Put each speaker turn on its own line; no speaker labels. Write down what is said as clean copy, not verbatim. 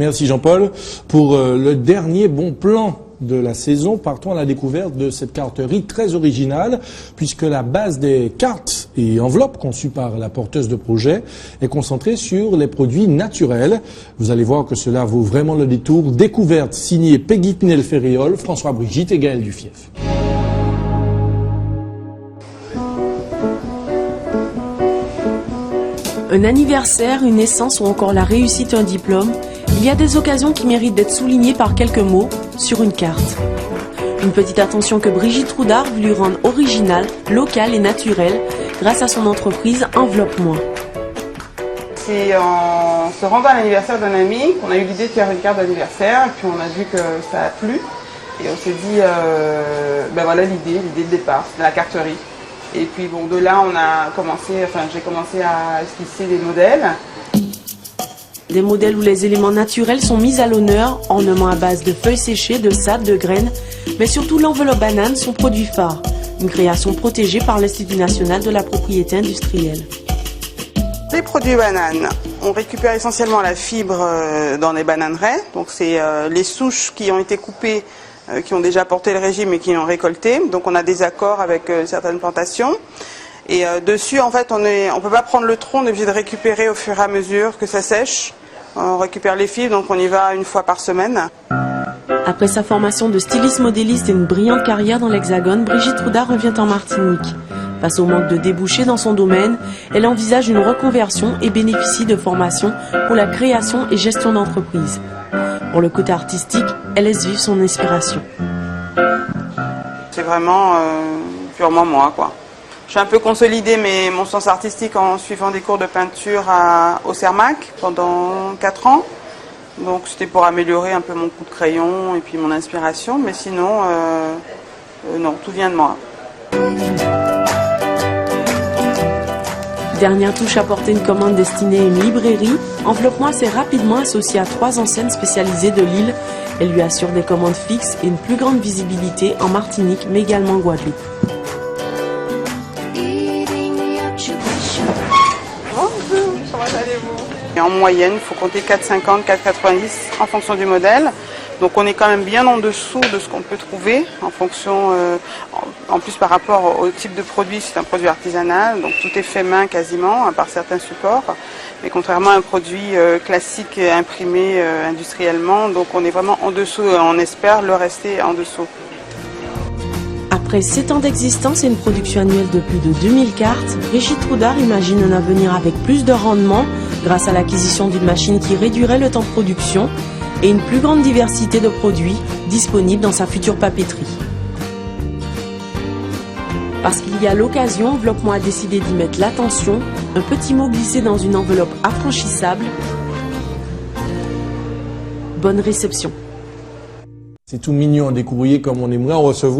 Merci Jean-Paul. Pour le dernier bon plan de la saison, partons à la découverte de cette carterie très originale, puisque la base des cartes et enveloppes conçues par la porteuse de projet est concentrée sur les produits naturels. Vous allez voir que cela vaut vraiment le détour. Découverte signée Peggy Pinel-Ferriol, François Brigitte et Gaël Dufief.
Un anniversaire, une naissance ou encore la réussite, un diplôme, il y a des occasions qui méritent d'être soulignées par quelques mots sur une carte. Une petite attention que Brigitte Troudard veut lui rendre originale, locale et naturelle grâce à son entreprise Enveloppe-moi.
C'est en se rendant à l'anniversaire d'un ami qu'on a eu l'idée de faire une carte d'anniversaire, et puis on a vu que ça a plu et on s'est dit, ben voilà l'idée de départ, c'est la carterie. Et puis bon, de là j'ai commencé à esquisser des modèles.
Des modèles où les éléments naturels sont mis à l'honneur, ornements à base de feuilles séchées, de sable, de graines, mais surtout l'enveloppe banane, son produit phare, une création protégée par l'Institut national de la propriété industrielle.
Les produits bananes, on récupère essentiellement la fibre dans les bananeraies, donc c'est les souches qui ont été coupées, qui ont déjà porté le régime et qui ont récolté, donc on a des accords avec certaines plantations. Et dessus, en fait, on peut pas prendre le tronc, on est obligé de récupérer au fur et à mesure que ça sèche. On récupère les fibres, donc on y va une fois par semaine.
Après sa formation de styliste modéliste et une brillante carrière dans l'Hexagone, Brigitte Troudard revient en Martinique. Face au manque de débouchés dans son domaine, elle envisage une reconversion et bénéficie de formations pour la création et gestion d'entreprise. Pour le côté artistique, elle laisse vivre son inspiration.
C'est vraiment purement moi, quoi. J'ai un peu consolidé mon sens artistique en suivant des cours de peinture au CERMAC pendant 4 ans. Donc c'était pour améliorer un peu mon coup de crayon et puis mon inspiration, mais sinon, non, tout vient de moi.
Dernière touche apportée, une commande destinée à une librairie. Enveloppe-moi s'est rapidement associée à 3 enseignes spécialisées de l'île. Elle lui assure des commandes fixes et une plus grande visibilité en Martinique, mais également en Guadeloupe.
Et en moyenne, il faut compter 4,50, 4,90 en fonction du modèle. Donc on est quand même bien en dessous de ce qu'on peut trouver en fonction, en plus par rapport au type de produit, c'est un produit artisanal, donc tout est fait main quasiment, à part certains supports. Mais contrairement à un produit classique imprimé industriellement, donc on est vraiment en dessous et on espère le rester en dessous.
Après 7 ans d'existence et une production annuelle de plus de 2000 cartes, Brigitte Troudard imagine un avenir avec plus de rendement grâce à l'acquisition d'une machine qui réduirait le temps de production et une plus grande diversité de produits disponibles dans sa future papeterie. Parce qu'il y a l'occasion, Enveloppe-moi a décidé d'y mettre l'attention, un petit mot glissé dans une enveloppe affranchissable. Bonne réception.
C'est tout mignon, des courriers comme on aimerait en recevoir.